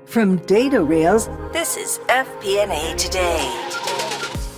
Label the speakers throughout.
Speaker 1: From Datarails, this is FP&A Today.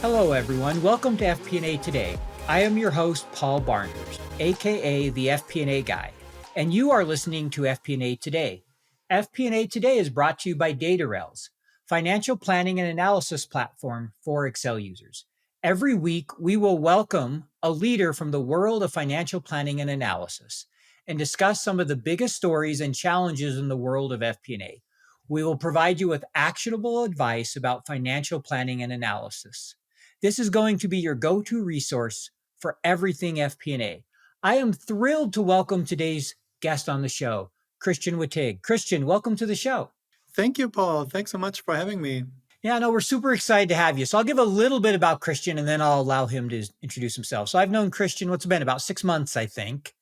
Speaker 2: Hello, everyone. Welcome to FP&A Today. I am your host, Paul Barners, aka the FP&A Guy, and you are listening to FP&A Today. FP&A Today is brought to you by Datarails, financial planning and analysis platform for Excel users. Every week, we will welcome a leader from the world of financial planning and analysis and discuss some of the biggest stories and challenges in the world of FP&A. We will provide you with actionable advice about financial planning and analysis. This is going to be your go-to resource for everything FP&A. I am thrilled to welcome today's guest on the show, Christian Wattig. Christian, welcome to the show.
Speaker 3: Thank you, Paul. Thanks so much for having me.
Speaker 2: Yeah, no, we're super excited to have you. So I'll give a little bit about Christian and then I'll allow him to introduce himself. So I've known Christian, what's it been, about 6 months, I think.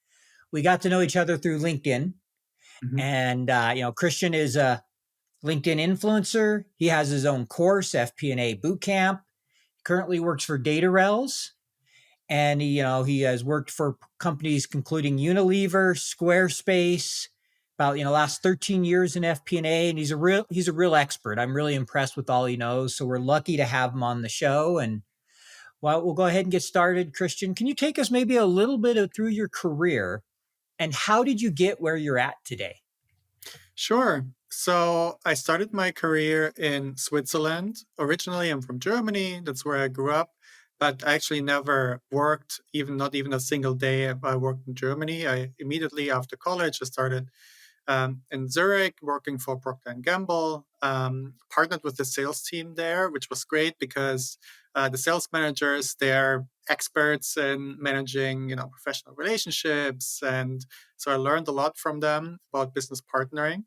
Speaker 2: We got to know each other through LinkedIn. And, Christian is a LinkedIn influencer. He has his own course, FP&A Bootcamp. Currently works for Datarails, and he has worked for companies including Unilever, Squarespace, about last 13 years in FP&A, and he's a real expert. I'm really impressed with all he knows. So we're lucky to have him on the show. And we'll go ahead and get started. Christian, can you take us maybe a little bit through your career, and how did you get where you're at today?
Speaker 3: Sure. So I started my career in Switzerland. Originally, I'm from Germany. That's where I grew up. But I actually never worked, not even a single day I worked in Germany. Immediately after college, I started in Zurich working for Procter Gamble, partnered with the sales team there, which was great because the sales managers, they're experts in managing, professional relationships. And so I learned a lot from them about business partnering.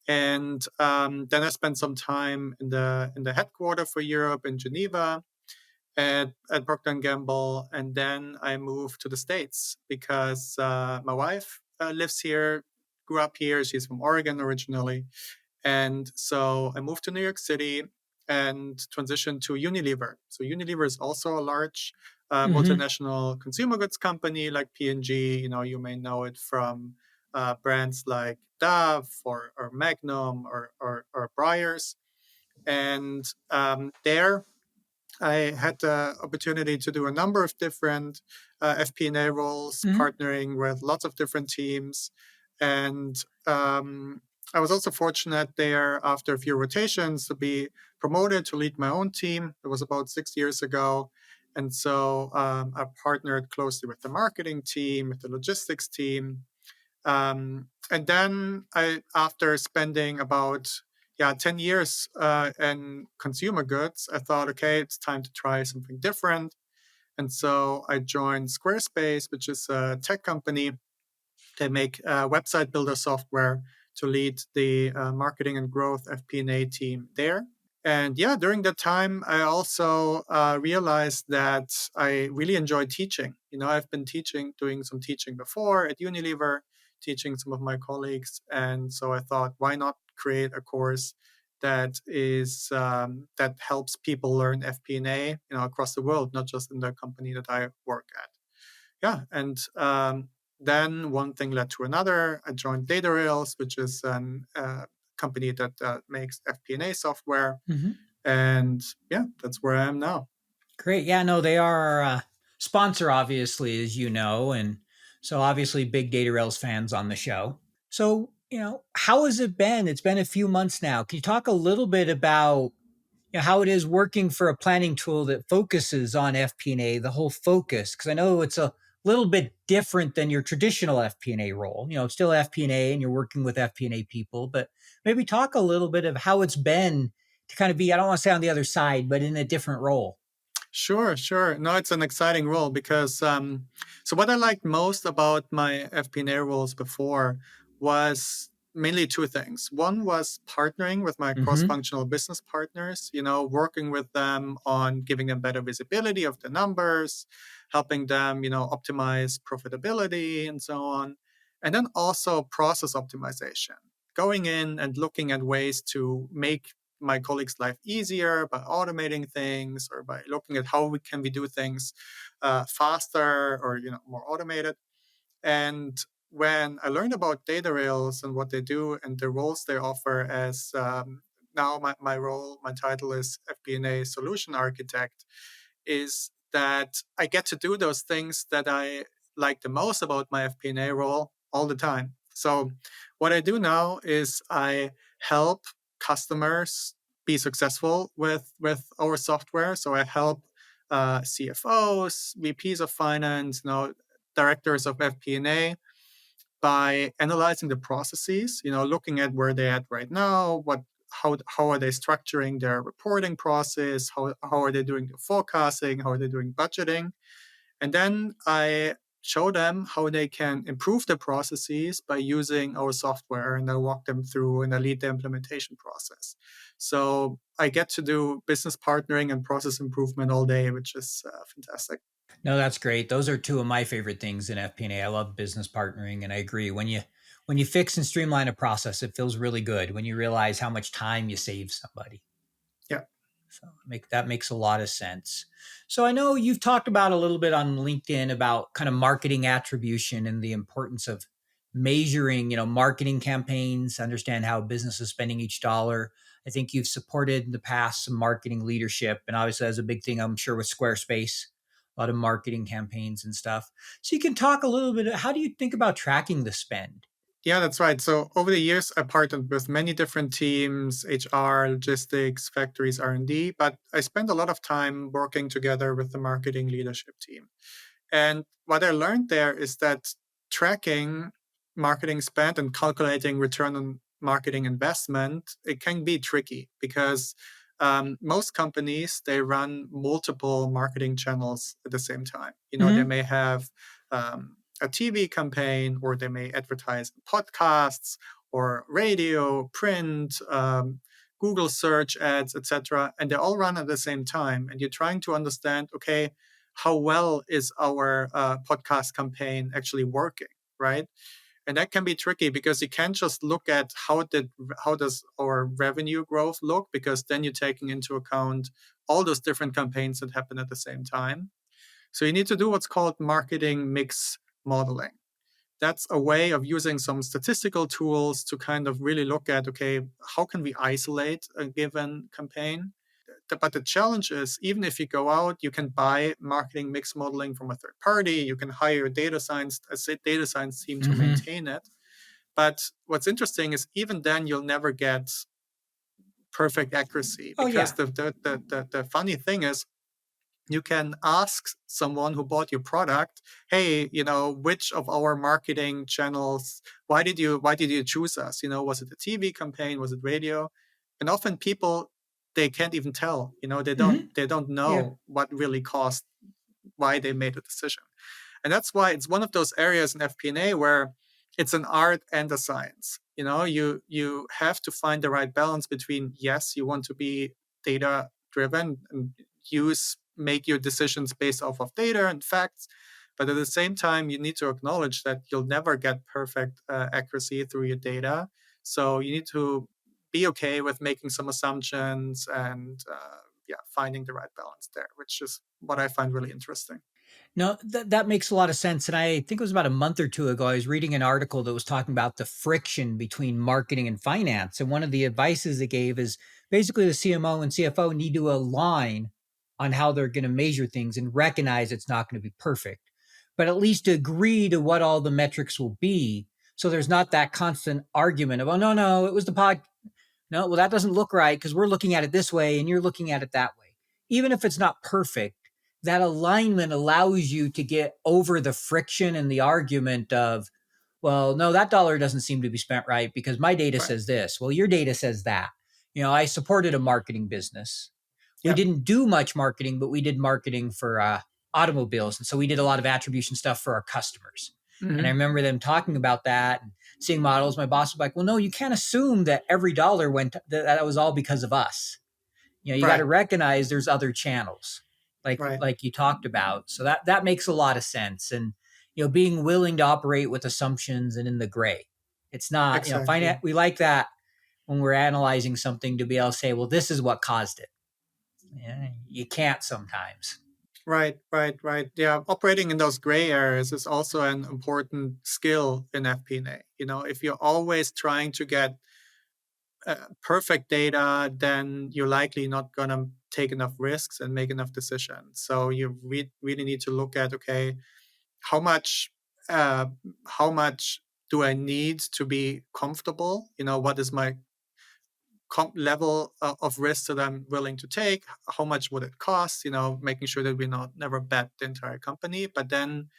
Speaker 3: And then I spent some time in the headquarters for Europe in Geneva at Procter Gamble. And then I moved to the States because my wife lives here, grew up here. She's from Oregon originally. And so I moved to New York City and transitioned to Unilever. So Unilever is also a large multinational consumer goods company like P&G. You may know it from brands like Dove or Magnum or Breyers. And there I had the opportunity to do a number of different FP&A roles, partnering with lots of different teams. And I was also fortunate there, after a few rotations, to be promoted to lead my own team. It was about 6 years ago. And so I partnered closely with the marketing team, with the logistics team. And then after spending about 10 years in consumer goods, I thought, okay, it's time to try something different. And so I joined Squarespace, which is a tech company. They make website builder software to lead the marketing and growth FP&A team there. And during that time, I also realized that I really enjoy teaching. I've been doing some teaching before at Unilever, teaching some of my colleagues. And so I thought, why not create a course that that helps people learn FP&A, across the world, not just in the company that I work at. And then one thing led to another. I joined Datarails, which is a company that makes FP&A software. And that's where I am now.
Speaker 2: Great. Yeah, no, they are a sponsor, obviously, as you know. And so obviously big Datarails fans on the show. So, how has it been? It's been a few months now. Can you talk a little bit about how it is working for a planning tool that focuses on FP&A, the whole focus? Because I know it's a little bit different than your traditional FP&A role. It's still FP&A and you're working with FP&A people, but maybe talk a little bit of how it's been to kind of be, I don't want to say on the other side, but in a different role.
Speaker 3: Sure. No, it's an exciting role because so what I liked most about my FP&A roles before was mainly two things. One was partnering with my cross-functional business partners, working with them on giving them better visibility of the numbers, helping them, optimize profitability and so on. And then also process optimization, going in and looking at ways to make my colleagues' life easier by automating things or by looking at how we do things faster or more automated. And when I learned about Datarails and what they do and the roles they offer as now my role, my title is FP&A Solution Architect, is that I get to do those things that I like the most about my FP&A role all the time. So what I do now is I help customers be successful with our software. So I help CFOs, VPs of finance, directors of FP&A by analyzing the processes, looking at where they're at right now, how are they structuring their reporting process, how are they doing the forecasting, how are they doing budgeting. And then I show them how they can improve the processes by using our software, and I walk them through and I lead the implementation process. So I get to do business partnering and process improvement all day, which is fantastic.
Speaker 2: No, that's great. Those are two of my favorite things in FP&A. I love business partnering, and I agree. When you fix and streamline a process, it feels really good when you realize how much time you save somebody.
Speaker 3: Yeah.
Speaker 2: So that makes a lot of sense. So I know you've talked about a little bit on LinkedIn about kind of marketing attribution and the importance of measuring, marketing campaigns, understand how business is spending each dollar. I think you've supported in the past some marketing leadership, and obviously that's a big thing, I'm sure, with Squarespace, a lot of marketing campaigns and stuff. So you can talk a little bit, how do you think about tracking the spend?
Speaker 3: Yeah, that's right. So over the years, I partnered with many different teams, HR, logistics, factories, R&D, but I spent a lot of time working together with the marketing leadership team. And what I learned there is that tracking marketing spend and calculating return on marketing investment, it can be tricky because most companies, they run multiple marketing channels at the same time. They may have a TV campaign, or they may advertise podcasts or radio, print, Google search ads, etc. And they all run at the same time. And you're trying to understand, okay, how well is our podcast campaign actually working, right? And that can be tricky because you can't just look at how does our revenue growth look, because then you're taking into account all those different campaigns that happen at the same time. So you need to do what's called marketing mix modeling. That's a way of using some statistical tools to kind of really look at, okay, how can we isolate a given campaign? But the challenge is, even if you go out, you can buy marketing mix modeling from a third party. You can hire a data science team to maintain it. But what's interesting is, even then, you'll never get perfect accuracy,
Speaker 2: Oh,
Speaker 3: because
Speaker 2: yeah.
Speaker 3: the funny thing is, you can ask someone who bought your product, hey, which of our marketing channels, why did you choose us? Was it a TV campaign? Was it radio? And often people, they can't even tell, they don't
Speaker 2: Yeah.
Speaker 3: know what really caused why they made a decision. And that's why it's one of those areas in FP&A where it's an art and a science. You have to find the right balance between, yes, you want to be data driven and make your decisions based off of data and facts, but at the same time, you need to acknowledge that you'll never get perfect accuracy through your data. So you need to be okay with making some assumptions and finding the right balance there, which is what I find really interesting.
Speaker 2: No, that makes a lot of sense. And I think it was about a month or two ago, I was reading an article that was talking about the friction between marketing and finance. And one of the advices it gave is basically the CMO and CFO need to align on how they're going to measure things and recognize it's not going to be perfect, but at least agree to what all the metrics will be. So there's not that constant argument of, oh, no, it was the pod. No, well, that doesn't look right because we're looking at it this way and you're looking at it that way. Even if it's not perfect, that alignment allows you to get over the friction and the argument of, well, no, that dollar doesn't seem to be spent right because my data
Speaker 3: Right.
Speaker 2: says this. Well, your data says that. I supported a marketing business. We
Speaker 3: Yeah.
Speaker 2: didn't do much marketing, but we did marketing for automobiles. And so we did a lot of attribution stuff for our customers. And I
Speaker 3: Hmm.
Speaker 2: remember them talking about that and seeing models. My boss was like, well, no, you can't assume that every dollar that was all because of us. You got to
Speaker 3: Right.
Speaker 2: recognize there's other channels
Speaker 3: Right.
Speaker 2: like you talked about. So that makes a lot of sense. And, being willing to operate with assumptions and in the gray. It's not,
Speaker 3: Exactly.
Speaker 2: we like that when we're analyzing something to be able to say, well, this is what caused it. Yeah, you can't sometimes.
Speaker 3: Right, right, right. Yeah, operating in those gray areas is also an important skill in FP&A. If you're always trying to get perfect data, then you're likely not going to take enough risks and make enough decisions. So you really need to look at, okay, how much uh, how much do I need to be comfortable? What is my level of risk that I'm willing to take? How much would it cost? Making sure that we not never bet the entire company, but then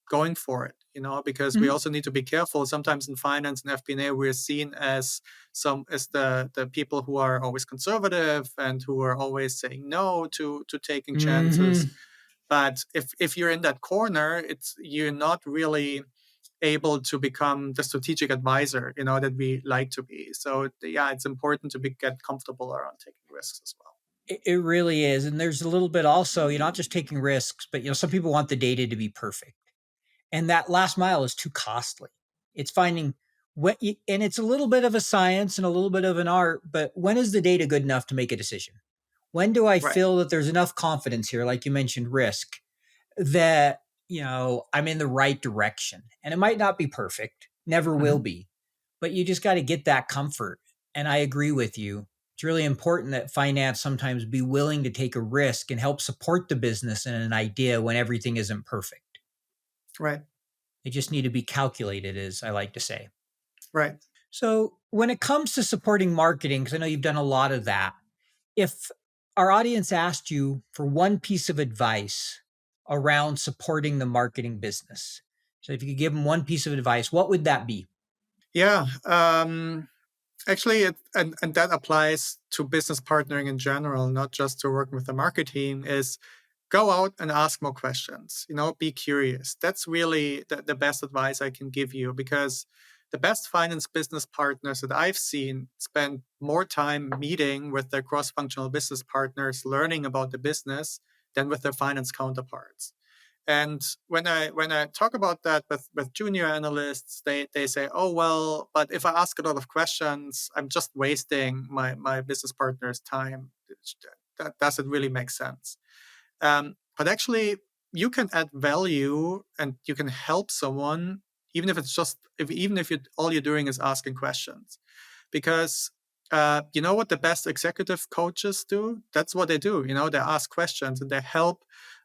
Speaker 3: going for it, because we
Speaker 2: Mhm.
Speaker 3: also need to be careful. Sometimes in finance and FP&A, we're seen as the people who are always conservative and who are always saying no to taking chances.
Speaker 2: Mhm.
Speaker 3: But if you're in that corner, you're not really able to become the strategic advisor, that we like to be. So yeah, it's important to get comfortable around taking risks as well.
Speaker 2: It really is. And there's a little bit also, you're not just taking risks, but some people want the data to be perfect. And that last mile is too costly. It's finding and it's a little bit of a science and a little bit of an art, but when is the data good enough to make a decision? When do I
Speaker 3: Right.
Speaker 2: feel that there's enough confidence here, like you mentioned, risk, that, I'm in the right direction? And it might not be perfect, never will
Speaker 3: Mhm.
Speaker 2: be, but you just got to get that comfort. And I agree with you. It's really important that finance sometimes be willing to take a risk and help support the business and an idea when everything isn't perfect.
Speaker 3: Right.
Speaker 2: They just need to be calculated, as I like to say.
Speaker 3: Right.
Speaker 2: So, when it comes to supporting marketing, because I know you've done a lot of that, if our audience asked you for one piece of advice around supporting the marketing business, so if you could give them one piece of advice, what would that be?
Speaker 3: Yeah. Actually, and that applies to business partnering in general, not just to working with the marketing, is go out and ask more questions. Be curious. That's really the best advice I can give you, because the best finance business partners that I've seen spend more time meeting with their cross-functional business partners, learning about the business, than with their finance counterparts. And when I talk about that with junior analysts, they say, oh, well, but if I ask a lot of questions, I'm just wasting my business partner's time. That doesn't really make sense. But actually, you can add value and you can help someone, even if it's just even if all you're doing is asking questions, because you know what the best executive coaches do? That's what they do. They ask questions and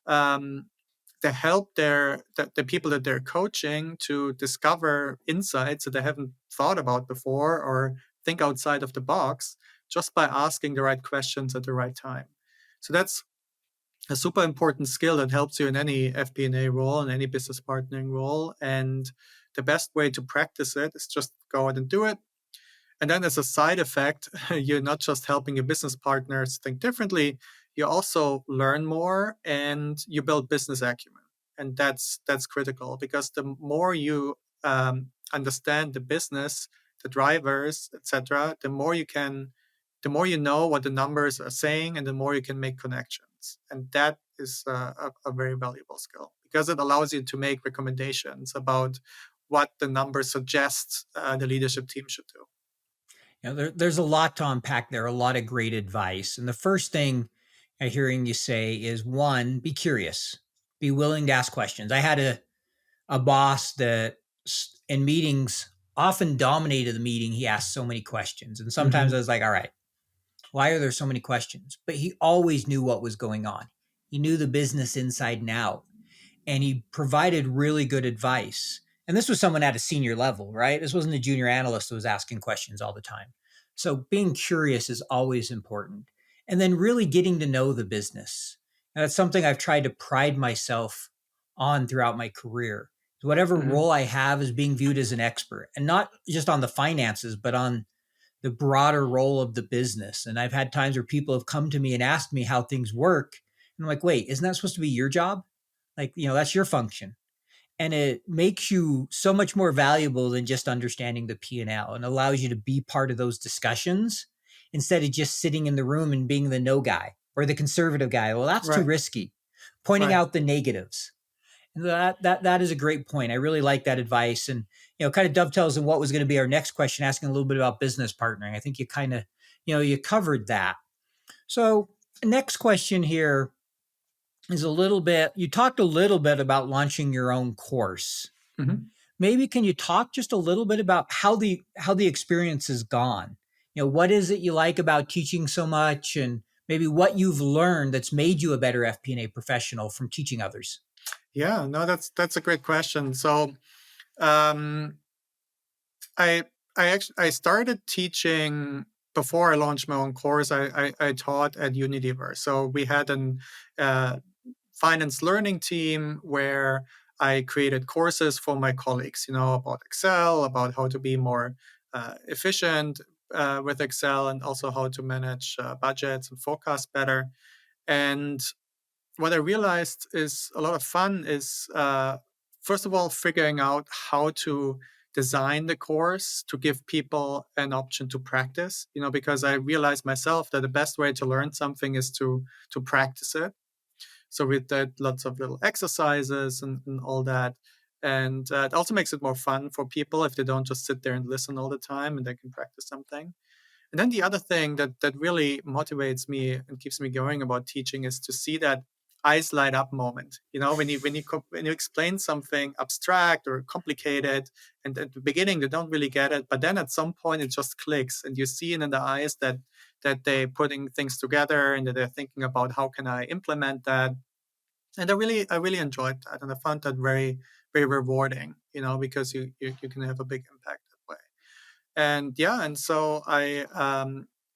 Speaker 3: um, they help the people that they're coaching to discover insights that they haven't thought about before, or think outside of the box, just by asking the right questions at the right time. So that's a super important skill that helps you in any FP&A role and any business partnering role. And the best way to practice it is just go out and do it. And then, as a side effect, you're not just helping your business partners think differently, you also learn more and you build business acumen. And that's critical, because the more you understand the business, the drivers, etc., the more you know what the numbers are saying, and the more you can make connections. And that is a very valuable skill, because it allows you to make recommendations about what the numbers suggest the leadership team should do.
Speaker 2: There's a lot to unpack there, a lot of great advice. And the first thing I'm hearing you say is, one, be curious, be willing to ask questions. I had a boss that in meetings often dominated the meeting. He asked so many questions. And sometimes I
Speaker 3: Hmm.
Speaker 2: was like, all right, why are there so many questions? But he always knew what was going on. He knew the business inside and out, and he provided really good advice. And this was someone at a senior level, right? This wasn't a junior analyst who was asking questions all the time. So being curious is always important. And then really getting to know the business. And that's something I've tried to pride myself on throughout my career. Whatever
Speaker 3: Hmm.
Speaker 2: role I have is being viewed as an expert, and not just on the finances, but on the broader role of the business. And I've had times where people have come to me and asked me how things work. And I'm like, wait, isn't that supposed to be your job? Like, that's your function. And it makes you so much more valuable than just understanding the P&L, and allows you to be part of those discussions instead of just sitting in the room and being the no guy or the conservative guy. Well, that's too
Speaker 3: Right,
Speaker 2: risky. Pointing
Speaker 3: right.
Speaker 2: out the negatives. And that is a great point. I really like that advice, and kind of dovetails in what was going to be our next question, asking a little bit about business partnering. I think you kind of you covered that. So next question here, is a little bit, you talked a little bit about launching your own course.
Speaker 3: Mhm.
Speaker 2: Maybe can you talk just a little bit about how the experience has gone? What is it you like about teaching so much, and maybe what you've learned that's made you a better FP&A professional from teaching others?
Speaker 3: Yeah, no, that's a great question. So, um, I I started teaching before I launched my own course. I taught at Unilever, so we had an uh, finance learning team where I created courses for my colleagues, about Excel, about how to be more efficient with Excel, and also how to manage budgets and forecast better. And what I realized is a lot of fun is, first of all, figuring out how to design the course to give people an option to practice, because I realized myself that the best way to learn something is to practice it. So we did lots of little exercises and all that. And it also makes it more fun for people if they don't just sit there and listen all the time, and they can practice something. And then the other thing that really motivates me and keeps me going about teaching is to see that eyes light up moment. When you explain something abstract or complicated, and at the beginning they don't really get it, but then at some point it just clicks, and you see it in the eyes that they're putting things together and that they're thinking about how can I implement that. And I really enjoyed that, and I found that very very rewarding. Because you can have a big impact that way. And yeah, and so I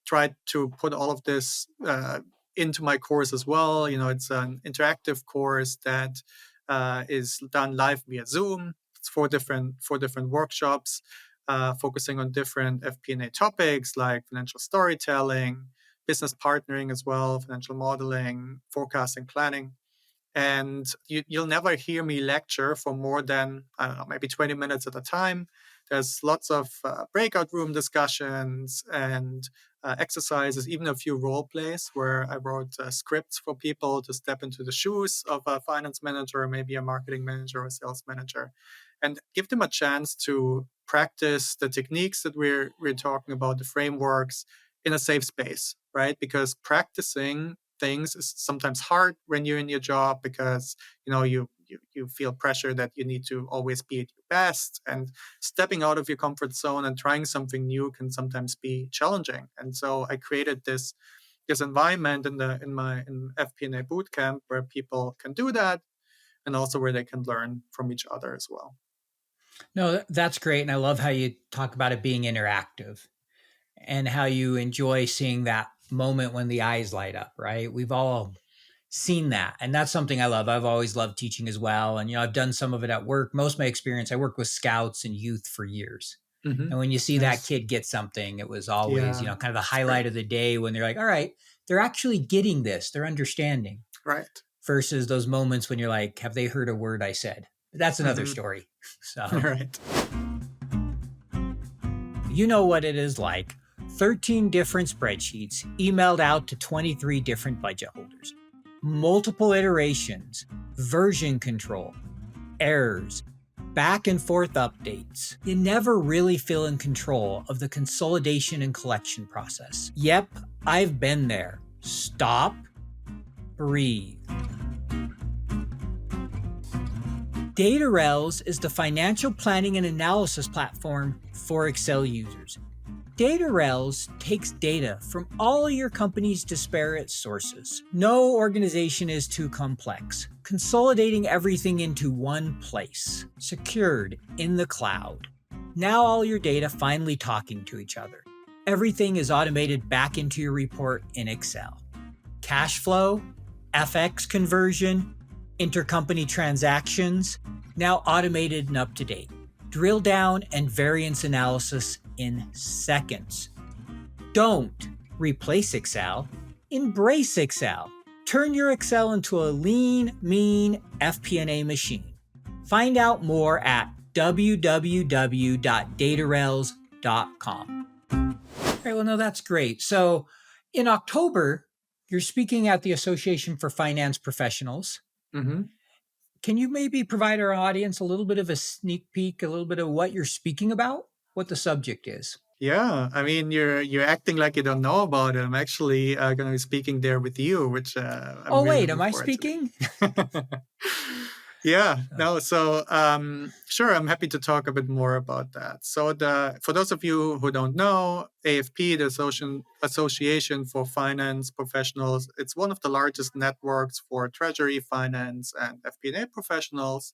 Speaker 3: tried to put all of this into my course as well. It's an interactive course that is done live via Zoom. It's four different workshops focusing on different FP&A topics like financial storytelling, business partnering as well, financial modeling, forecasting, planning. And you'll never hear me lecture for more than, I don't know, maybe 20 minutes at a time. There's lots of breakout room discussions and exercises, even a few role plays where I wrote scripts for people to step into the shoes of a finance manager, or maybe a marketing manager or a sales manager, and give them a chance to practice the techniques that we're talking about, the frameworks, in a safe space, right? Because practicing things is sometimes hard when you're in your job, because you feel pressure that you need to always be at your best, and stepping out of your comfort zone and trying something new can sometimes be challenging. And so I created this environment in FP&A Bootcamp where people can do that, and also where they can learn from each other as well.
Speaker 2: No, that's great. And I love how you talk about it being interactive and how you enjoy seeing that moment when the eyes light up, right? We've all seen that. And that's something I love. I've always loved teaching as well. And, I've done some of it at work. Most of my experience, I worked with scouts and youth for years. And when you see that
Speaker 3: Nice.
Speaker 2: kid get something, it was always,
Speaker 3: Yeah,
Speaker 2: kind of the
Speaker 3: it's great.
Speaker 2: highlight of the day when they're like, all right, they're actually getting this, they're understanding,
Speaker 3: Right.
Speaker 2: versus those moments when you're like, have they heard a word I said? But that's another
Speaker 3: Hmm.
Speaker 2: story. So,
Speaker 3: Right.
Speaker 2: you know what it is like 13 different spreadsheets emailed out to 23 different budget holders, multiple iterations, version control, errors, back and forth updates. You never really feel in control of the consolidation and collection process. Yep, I've been there. Stop, breathe. Datarails is the financial planning and analysis platform for Excel users. Datarails takes data from all your company's disparate sources. No organization is too complex, consolidating everything into one place, secured in the cloud. Now all your data finally talking to each other. Everything is automated back into your report in Excel. Cash flow, FX conversion, intercompany transactions, now automated and up to date. Drill down and variance analysis in seconds. Don't replace Excel, embrace Excel. Turn your Excel into a lean, mean FP&A machine. Find out more at www.datarails.com. All right, well, no, that's great. So in October, you're speaking at the Association for Finance Professionals.
Speaker 3: Hmm.
Speaker 2: Can you maybe provide our audience a little bit of a sneak peek, a little bit of what you're speaking about, what the subject is?
Speaker 3: Yeah, I mean, you're acting like you don't know about it. I'm actually going to be speaking there with you, which I'm
Speaker 2: Oh,
Speaker 3: really
Speaker 2: wait,
Speaker 3: looking
Speaker 2: am I
Speaker 3: forward
Speaker 2: speaking?
Speaker 3: to. Yeah, no, so sure, I'm happy to talk a bit more about that. So for those of you who don't know, AFP, the Association for Finance Professionals, it's one of the largest networks for treasury, finance, and FP&A professionals.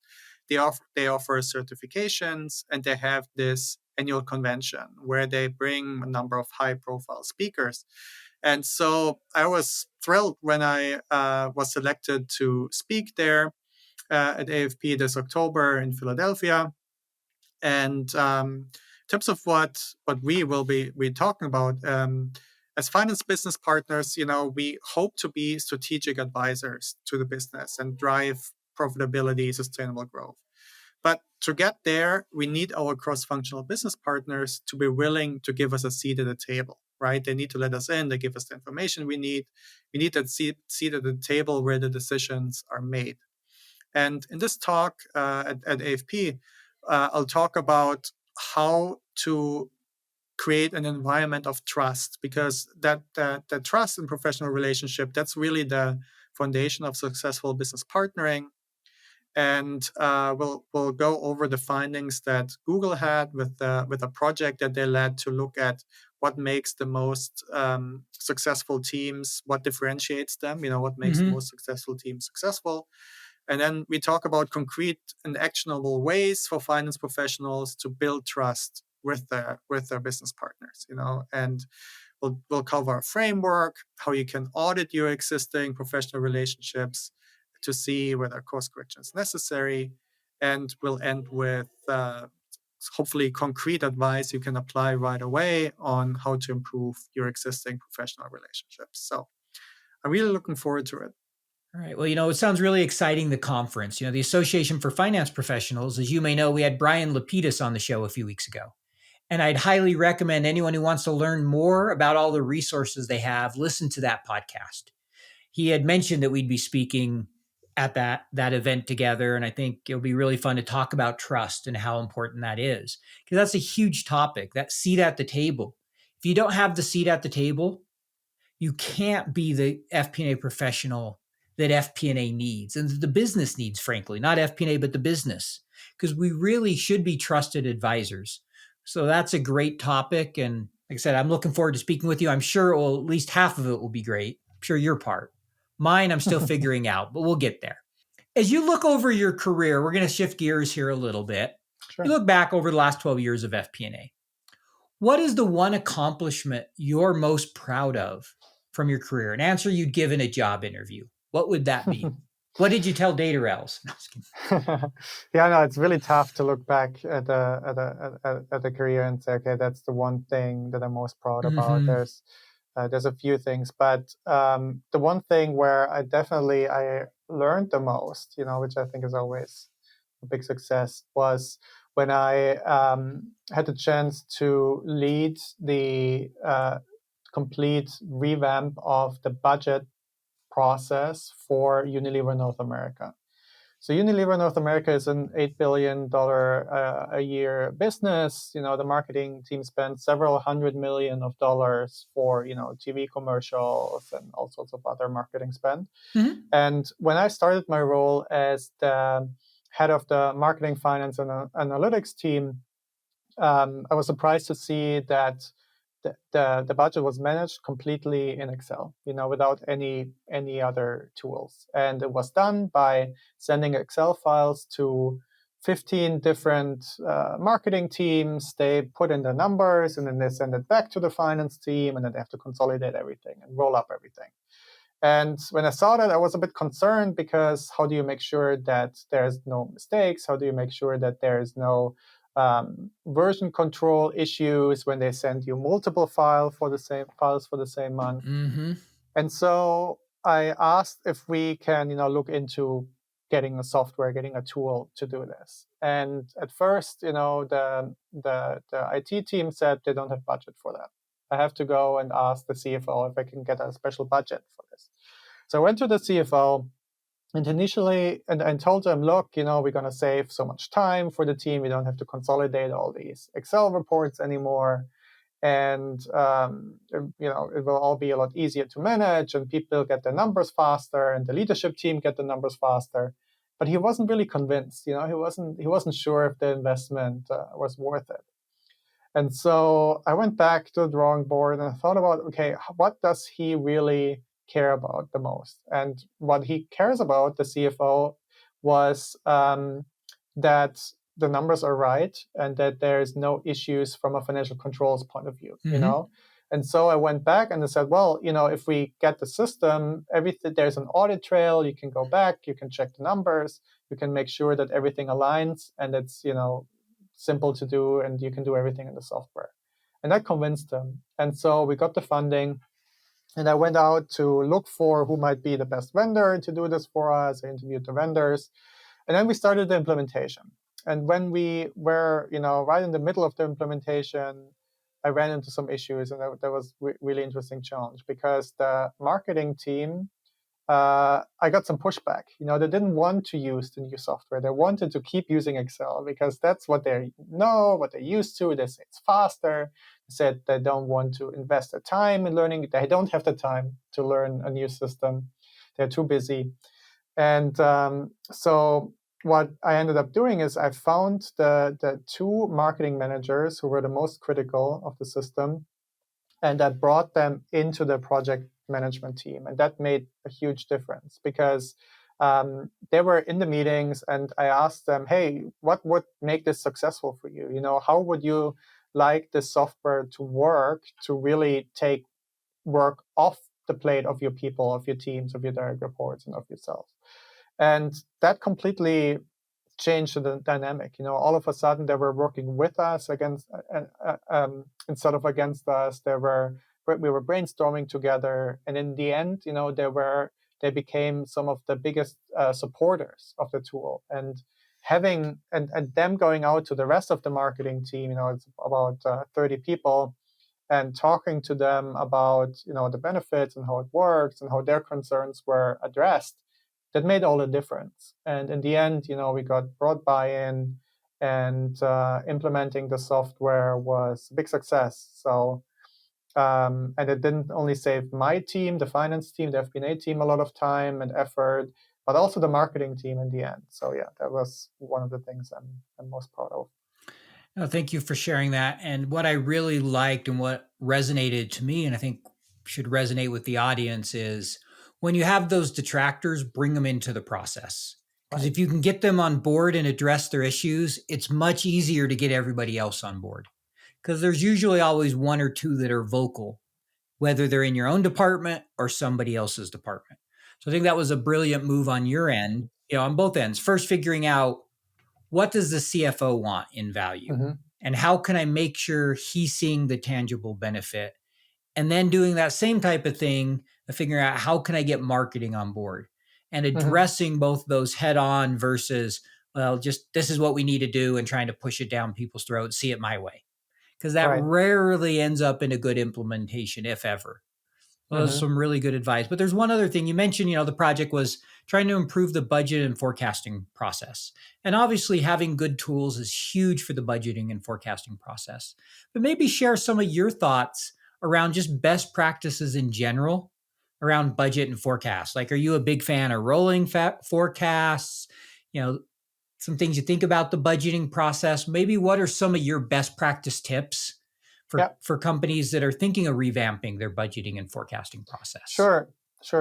Speaker 3: They offer certifications, and they have this annual convention where they bring a number of high-profile speakers. And so I was thrilled when I was selected to speak there at AFP this October in Philadelphia. And in terms of what we will be talking about, as finance business partners, we hope to be strategic advisors to the business and drive profitability, sustainable growth. But to get there, we need our cross-functional business partners to be willing to give us a seat at the table, right? They need to let us in. They give us the information we need. We need that seat at the table where the decisions are made. And in this talk at AFP, I'll talk about how to create an environment of trust, because that trust in professional relationship, that's really the foundation of successful business partnering. And we'll go over the findings that Google had with a project that they led to look at what makes the most successful teams, what differentiates them, what makes the most successful teams successful. And then we talk about concrete and actionable ways for finance professionals to build trust with their business partners, and we'll cover a framework, how you can audit your existing professional relationships to see whether course correction is necessary. And we'll end with hopefully concrete advice you can apply right away on how to improve your existing professional relationships. So I'm really looking forward to it.
Speaker 2: All right. Well, it sounds really exciting, the conference. The Association for Finance Professionals, as you may know, we had Brian Lapidus on the show a few weeks ago. And I'd highly recommend anyone who wants to learn more about all the resources they have, listen to that podcast. He had mentioned that we'd be speaking at that event together. And I think it'll be really fun to talk about trust and how important that is, because that's a huge topic, that seat at the table. If you don't have the seat at the table, you can't be the FP&A professional that FP&A needs and the business needs, frankly, not FP&A, but the business, because we really should be trusted advisors. So that's a great topic. And like I said, I'm looking forward to speaking with you. I'm sure at least half of it will be great. I'm sure your part. Mine, I'm still figuring out, but we'll get there. As you look over your career, we're going to shift gears here a little bit.
Speaker 3: Sure.
Speaker 2: You look back over the last 12 years of FP&A. What is the one accomplishment you're most proud of from your career? An answer you'd give in a job interview. What would that be? What did you tell Datarails? No,
Speaker 4: Yeah, no, it's really tough to look back at the career and say, okay, that's the one thing that I'm most proud about. There's a few things, but the one thing where I learned the most, which I think is always a big success, was when I had the chance to lead the complete revamp of the budget process for Unilever North America. So Unilever North America is an $8 billion a year business. The marketing team spent several $100 million for, TV commercials and all sorts of other marketing spend.
Speaker 2: Mm-hmm.
Speaker 4: And when I started my role as the head of the marketing, finance, and analytics team, I was surprised to see that the budget was managed completely in Excel, without any other tools. And it was done by sending Excel files to 15 different marketing teams. They put in the numbers, and then they send it back to the finance team, and then they have to consolidate everything and roll up everything. And when I saw that, I was a bit concerned, because how do you make sure that there's no mistakes? How do you make sure that there is no version control issues when they send you multiple files for the same month?
Speaker 2: Mm-hmm.
Speaker 4: And so I asked if we can, look into getting a software, getting a tool to do this. And at first, the IT team said they don't have budget for that. I have to go and ask the CFO if I can get a special budget for this. So I went to the CFO and initially and told them, look, we're going to save so much time for the team. We don't have to consolidate all these Excel reports anymore. and it will all be a lot easier to manage, and people get their numbers faster, and the leadership team get the numbers faster. But he wasn't really convinced. He wasn't sure if the investment was worth it. And so I went back to the drawing board and I thought about, okay, what does he really care about the most? And what he cares about, the CFO, was that the numbers are right and that there's no issues from a financial controls point of view, And so I went back and I said, well, if we get the system, everything, there's an audit trail, you can go back, you can check the numbers, you can make sure that everything aligns and it's, simple to do, and you can do everything in the software. And that convinced him. And so we got the funding, and I went out to look for who might be the best vendor to do this for us. I interviewed the vendors, and then we started the implementation. And when we were, right in the middle of the implementation, I ran into some issues, and that was really interesting challenge, because the marketing team, I got some pushback. They didn't want to use the new software. They wanted to keep using Excel because that's what they know, what they're used to. They say it's faster. They said they don't want to invest their time in learning. They don't have the time to learn a new system. They're too busy. And so what I ended up doing is I found the two marketing managers who were the most critical of the system, and I brought them into the project management team. And that made a huge difference, because they were in the meetings, and I asked them, hey, what would make this successful for you? How would you like this software to work to really take work off the plate of your people, of your teams, of your direct reports, and of yourself? And that completely changed the dynamic. All of a sudden they were working with us instead of against us. We were brainstorming together, and in the end, they became some of the biggest supporters of the tool. And having and them going out to the rest of the marketing team, it's about 30 people, and talking to them about the benefits and how it works and how their concerns were addressed, that made all the difference. And in the end, we got broad buy-in, and implementing the software was a big success. So, and it didn't only save my team, the finance team, the FP&A team, a lot of time and effort, but also the marketing team in the end. So yeah, that was one of the things I'm most proud of.
Speaker 2: No, thank you for sharing that. And what I really liked and what resonated to me, and I think should resonate with the audience, is when you have those detractors, bring them into the process. Because if you can get them on board and address their issues, it's much easier to get everybody else on board. Because there's usually always one or two that are vocal, whether they're in your own department or somebody else's department. So I think that was a brilliant move on your end, on both ends. First, figuring out, what does the CFO want in value?
Speaker 4: Mm-hmm.
Speaker 2: And how can I make sure he's seeing the tangible benefit? And then doing that same type of thing of figuring out, how can I get marketing on board? And addressing both those head on versus, well, just this is what we need to do, and trying to push it down people's throats, see it my way. Because that rarely ends up in a good implementation, if ever. Well, that's some really good advice. But there's one other thing. You mentioned, the project was trying to improve the budget and forecasting process. And obviously having good tools is huge for the budgeting and forecasting process. But maybe share some of your thoughts around just best practices in general around budget and forecast. Like, are you a big fan of rolling forecasts? Some things you think about the budgeting process. Maybe what are some of your best practice tips for companies that are thinking of revamping their budgeting and forecasting process?
Speaker 4: Sure.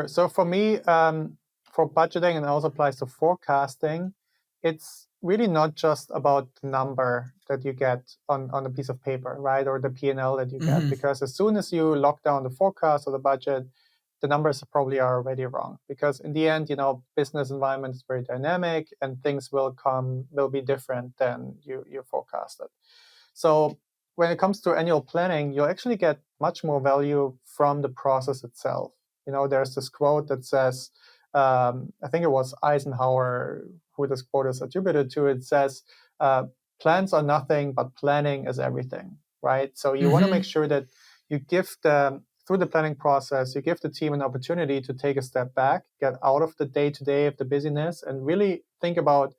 Speaker 4: So for me, for budgeting, and it also applies to forecasting, it's really not just about the number that you get on a piece of paper, right? Or the P&L that you get. Because as soon as you lock down the forecast or the budget, the numbers probably are already wrong. Because in the end, business environment is very dynamic, and things will be different than you forecasted. So when it comes to annual planning, you'll actually get much more value from the process itself. There's this quote that says, I think it was Eisenhower who this quote is attributed to. It says, plans are nothing, but planning is everything, right? So you want to make sure that you give through the planning process, you give the team an opportunity to take a step back, get out of the day-to-day of the busyness, and really think about,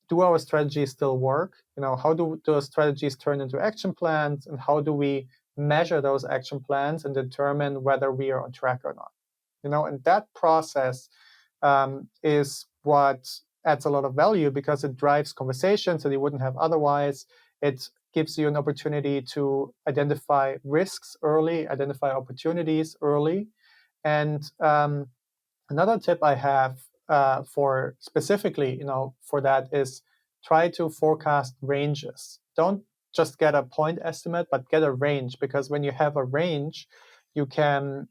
Speaker 4: do our strategies still work? How do those strategies turn into action plans? And how do we measure those action plans and determine whether we are on track or not. And that process is what adds a lot of value because it drives conversations that you wouldn't have otherwise. It gives you an opportunity to identify risks early, identify opportunities early. And another tip I have for specifically, for that is try to forecast ranges. Don't just get a point estimate, but get a range, because when you have a range, you can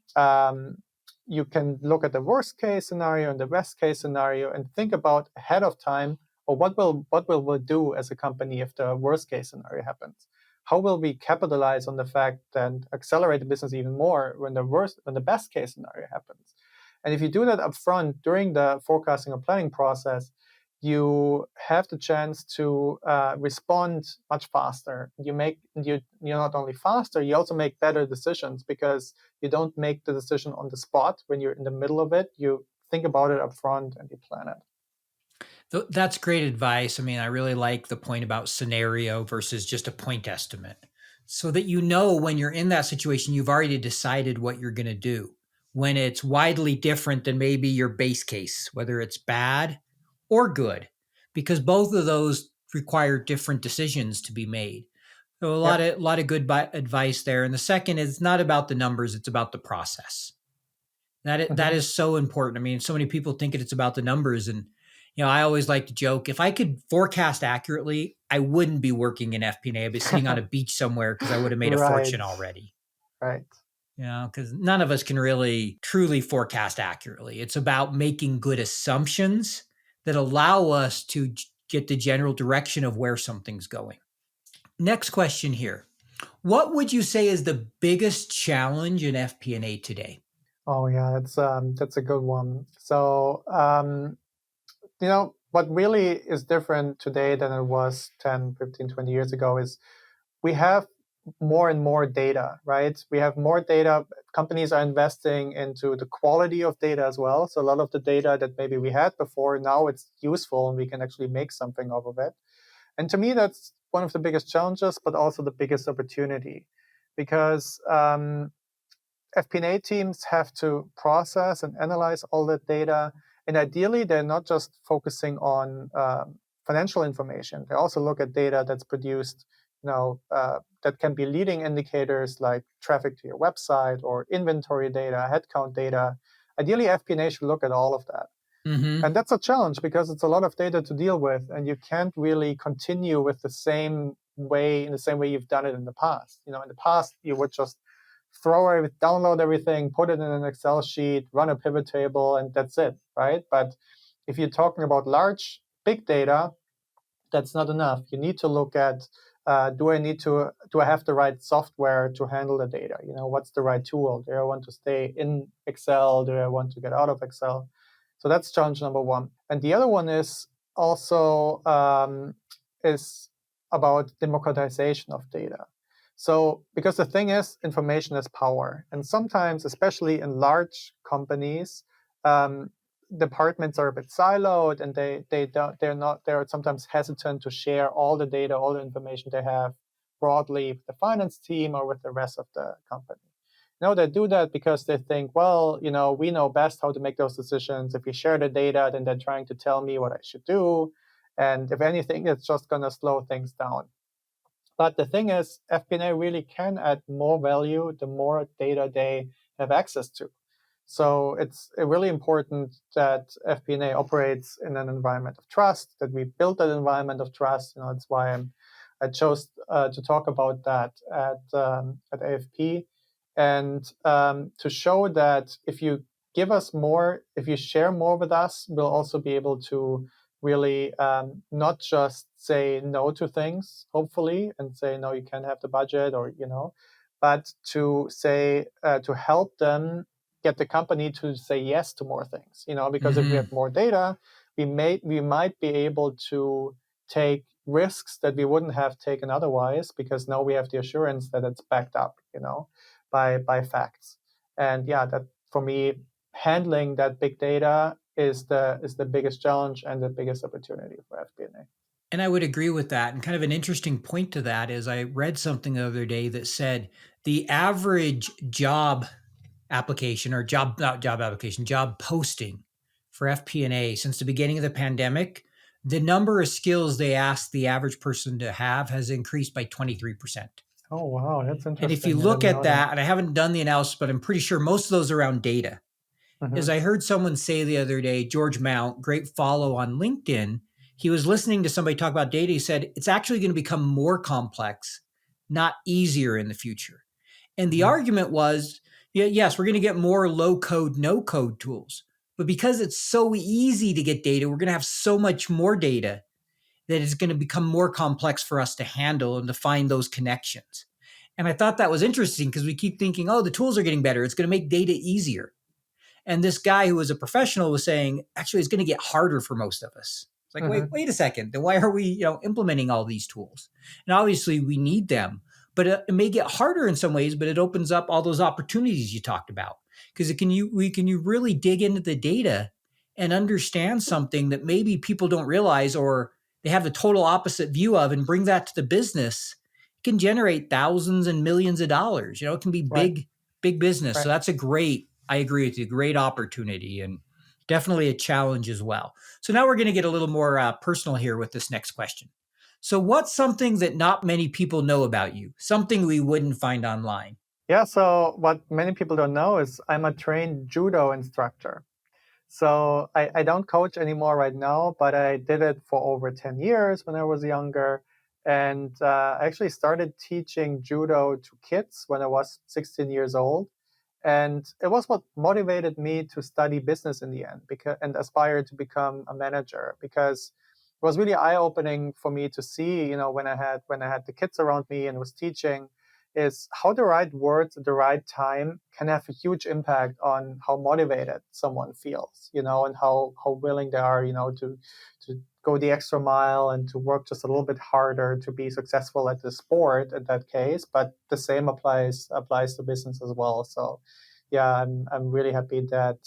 Speaker 4: look at the worst case scenario and the best case scenario and think about ahead of time, or what will we do as a company if the worst case scenario happens? How will we capitalize on the fact and accelerate the business even more when the best case scenario happens? And if you do that upfront during the forecasting or planning process, you have the chance to respond much faster. You're not only faster, you also make better decisions, because you don't make the decision on the spot when you're in the middle of it. You think about it upfront and you plan it.
Speaker 2: That's great advice. I mean, I really like the point about scenario versus just a point estimate, so that when you're in that situation, you've already decided what you're going to do. When it's widely different than maybe your base case, whether it's bad or good, because both of those require different decisions to be made. So a lot of good advice there. And the second is not about the numbers, it's about the process. That is so important. I mean, so many people think it's about the numbers. And, I always like to joke, if I could forecast accurately, I wouldn't be working in FP&A. I'd be sitting on a beach somewhere because I would have made a fortune already.
Speaker 4: Right.
Speaker 2: Because none of us can really truly forecast accurately. It's about making good assumptions that allow us to get the general direction of where something's going. Next question here. What would you say is the biggest challenge in FP&A today?
Speaker 4: Oh, yeah, that's a good one. So, what really is different today than it was 10, 15, 20 years ago is we have more and more data, right? We have more data. Companies are investing into the quality of data as well. So a lot of the data that maybe we had before, now it's useful and we can actually make something off of it. And to me, that's one of the biggest challenges, but also the biggest opportunity, because FP&A teams have to process and analyze all that data. And ideally, they're not just focusing on financial information. They also look at data that's produced, that can be leading indicators like traffic to your website or inventory data, headcount data. Ideally, FP&A should look at all of that. Mm-hmm. And that's a challenge because it's a lot of data to deal with, and you can't really continue with in the same way you've done it in the past. In the past, you would just download everything, put it in an Excel sheet, run a pivot table, and that's it, right? But if you're talking about big data, that's not enough. You need to look at, do I have the right software to handle the data? What's the right tool? Do I want to stay in Excel? Do I want to get out of Excel? So that's challenge number one. And the other one is also is about democratization of data. So, because the thing is, information is power. And sometimes, especially in large companies, departments are a bit siloed, and they're sometimes hesitant to share all the data, all the information they have broadly with the finance team or with the rest of the company. They do that because they think, well, we know best how to make those decisions. If we share the data, then they're trying to tell me what I should do. And if anything, it's just going to slow things down. But the thing is, FP&A really can add more value the more data they have access to. So it's really important that FP&A operates in an environment of trust, that we build that environment of trust. That's why I chose to talk about that at AFP. And to show that if you give us more, if you share more with us, we'll also be able to really not just say no to things, hopefully, and say, no, you can't have the budget, or, but to say, to help them get the company to say yes to more things, because if we have more data, we might be able to take risks that we wouldn't have taken otherwise, because now we have the assurance that it's backed up, by facts. And that, for me, handling that big data is the biggest challenge and the biggest opportunity for FP&A.
Speaker 2: And I would agree with that. And kind of an interesting point to that is I read something the other day that said the average job application or not job application, job posting for FP&A since the beginning of the pandemic, the number of skills they ask the average person to have has increased by 23%.
Speaker 4: Oh, wow. That's
Speaker 2: And if you
Speaker 4: interesting. I
Speaker 2: look
Speaker 4: didn't
Speaker 2: at
Speaker 4: know that.
Speaker 2: that, and I haven't done the analysis, but I'm pretty sure most of those are around data. As
Speaker 4: Hmm.
Speaker 2: I heard someone say the other day, George Mount, great follow on LinkedIn, he was listening to somebody talk about data. He said it's actually going to become more complex, not easier in the future. And the
Speaker 4: Hmm.
Speaker 2: argument was, yeah, yes, we're going to get more low code, no code tools. But because it's so easy to get data, we're going to have so much more data that it's going to become more complex for us to handle and to find those connections. And I thought that was interesting because we keep thinking, oh, the tools are getting better. It's going to make data easier. And this guy who was a professional was saying, actually, it's going to get harder for most of us. It's like,
Speaker 4: Hmm.
Speaker 2: wait a second. Then why are we, implementing all these tools? And obviously, we need them, but it may get harder in some ways. But it opens up all those opportunities you talked about because you really dig into the data and understand something that maybe people don't realize or they have the total opposite view of, and bring that to the business. It can generate thousands and millions of dollars. It can be
Speaker 4: Right.
Speaker 2: big business.
Speaker 4: Right.
Speaker 2: So I agree with you, great opportunity and definitely a challenge as well. So now we're going to get a little more personal here with this next question. So, what's something that not many people know about you? Something we wouldn't find online?
Speaker 4: Yeah. So what many people don't know is I'm a trained judo instructor. So I don't coach anymore right now, but I did it for over 10 years when I was younger. And I actually started teaching judo to kids when I was 16 years old. And it was what motivated me to study business in the end and aspire to become a manager, because it was really eye-opening for me to see, when I had the kids around me and was teaching, is how the right words at the right time can have a huge impact on how motivated someone feels, and how willing they are, to go the extra mile and to work just a little bit harder to be successful at the sport in that case. But the same applies to business as well. So yeah, I'm really happy that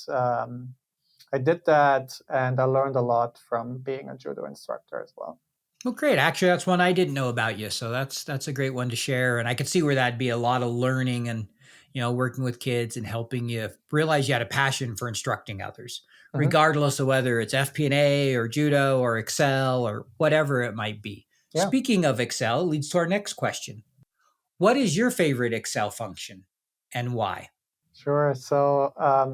Speaker 4: I did that, and I learned a lot from being a judo instructor as well.
Speaker 2: Well, great. Actually, that's one I didn't know about you. So that's a great one to share. And I could see where that'd be a lot of learning and working with kids and helping you realize you had a passion for instructing others,
Speaker 4: Hmm.
Speaker 2: regardless of whether it's FP&A or judo or Excel or whatever it might be.
Speaker 4: Yeah,
Speaker 2: Speaking of Excel, leads to our next question. What is your favorite Excel function and why?
Speaker 4: sure. So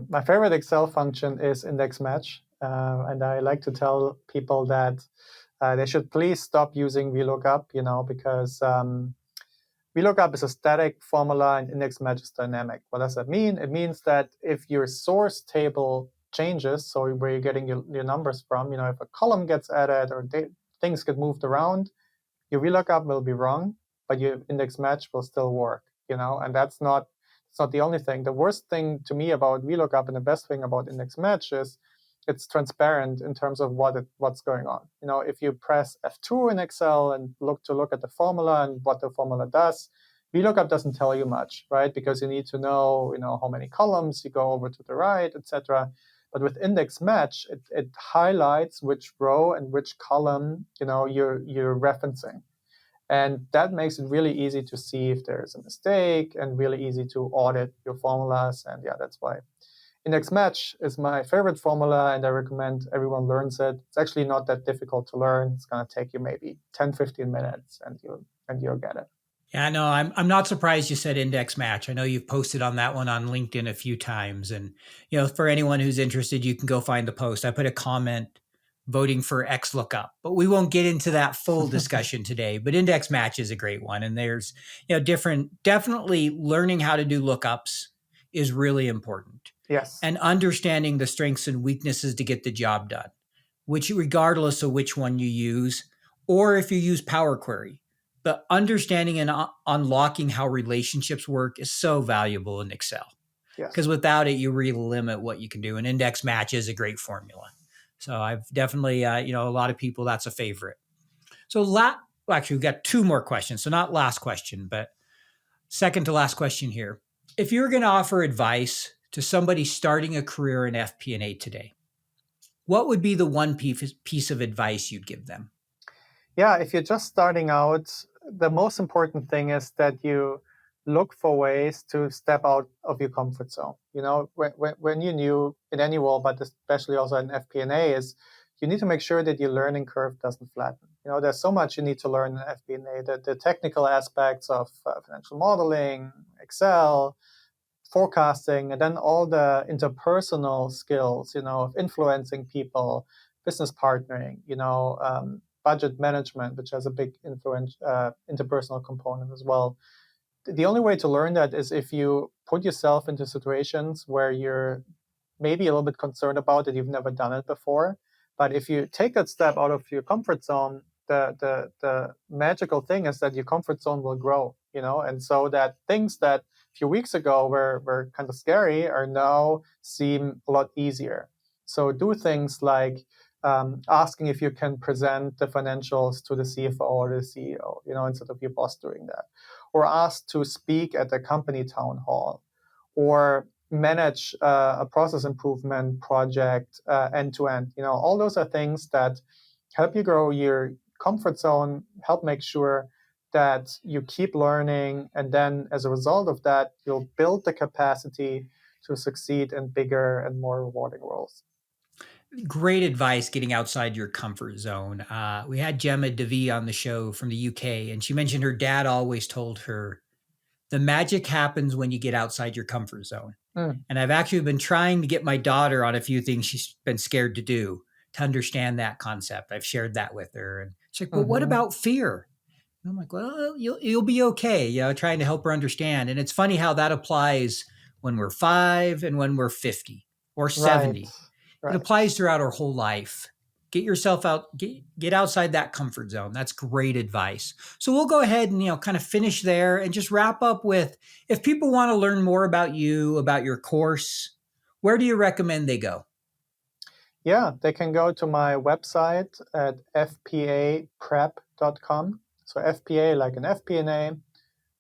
Speaker 4: my favorite Excel function is index match, and I like to tell people that they should please stop using VLOOKUP, because VLOOKUP is a static formula and index match is dynamic. What does that mean? It means that if your source table changes, so where you're getting your numbers from, if a column gets added or things get moved around, your VLOOKUP will be wrong, but your index match will still work, and it's not the only thing. The worst thing to me about VLOOKUP and the best thing about index match is it's transparent in terms of what's going on. If you press F2 in Excel and look at the formula and what the formula does, VLOOKUP doesn't tell you much, right? Because you need to know, how many columns you go over to the right, etc. But with index match, it highlights which row and which column, you're referencing. And that makes it really easy to see if there's a mistake and really easy to audit your formulas. And yeah, that's why index match is my favorite formula, and I recommend everyone learns it. It's actually not that difficult to learn. It's going to take you maybe 10, 15 minutes and you'll get it.
Speaker 2: Yeah, no, I'm not surprised you said index match. I know you've posted on that one on LinkedIn a few times. And, for anyone who's interested, you can go find the post. I put a comment voting for X lookup, but we won't get into that full discussion today. But index match is a great one. And there's, definitely learning how to do lookups is really important.
Speaker 4: Yes.
Speaker 2: And understanding the strengths and weaknesses to get the job done, which regardless of which one you use, or if you use Power Query, the understanding and unlocking how relationships work is so valuable in Excel,
Speaker 4: Yes.
Speaker 2: because without it, you really limit what you can do. And index match is a great formula. So I've definitely, a lot of people, that's a favorite. So actually, we've got two more questions. So not last question, but second to last question here. If you're going to offer advice to somebody starting a career in FP&A today, what would be the one piece of advice you'd give them?
Speaker 4: Yeah, if you're just starting out, the most important thing is that you look for ways to step out of your comfort zone. When you're new in any role, but especially also in FP&A, is you need to make sure that your learning curve doesn't flatten. There's so much you need to learn in FP&A, the technical aspects of financial modeling, Excel, forecasting, and then all the interpersonal skills, of influencing people, business partnering, budget management, which has a big interpersonal component as well. The only way to learn that is if you put yourself into situations where you're maybe a little bit concerned about it, you've never done it before. But if you take that step out of your comfort zone, the magical thing is that your comfort zone will grow, and so that things that a few weeks ago were kind of scary are now seem a lot easier. So do things like asking if you can present the financials to the CFO or the CEO, instead of your boss doing that, or ask to speak at the company town hall, or manage a process improvement project end to end. All those are things that help you grow your comfort zone, help make sure that you keep learning, and then as a result of that, you'll build the capacity to succeed in bigger and more rewarding roles.
Speaker 2: Great advice getting outside your comfort zone. We had Gemma DeVee on the show from the UK, and she mentioned her dad always told her, the magic happens when you get outside your comfort zone. And I've actually been trying to get my daughter on a few things she's been scared to do to understand that concept. I've shared that with her. And she's like, well, what about fear? And I'm like, well, you'll be okay, trying to help her understand. And it's funny how that applies when we're 5 and when we're 50 or 70. Right. It applies throughout our whole life. Get yourself out, get outside that comfort zone. That's great advice. So we'll go ahead and, kind of finish there and just wrap up with, if people want to learn more about you, about your course, where do you recommend they go?
Speaker 4: Yeah, they can go to my website at fpaprep.com. So FPA like an FP&A,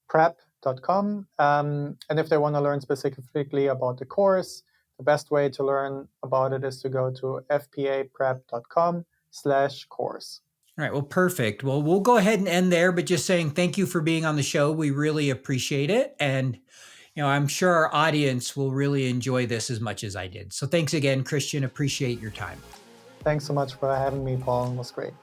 Speaker 4: prep.com. And if they want to learn specifically about the course, the best way to learn about it is to go to fpaprep.com/course.
Speaker 2: All right. Well, perfect. Well, we'll go ahead and end there, but just saying thank you for being on the show. We really appreciate it. And, I'm sure our audience will really enjoy this as much as I did. So thanks again, Christian. Appreciate your time.
Speaker 4: Thanks so much for having me, Paul. It was great.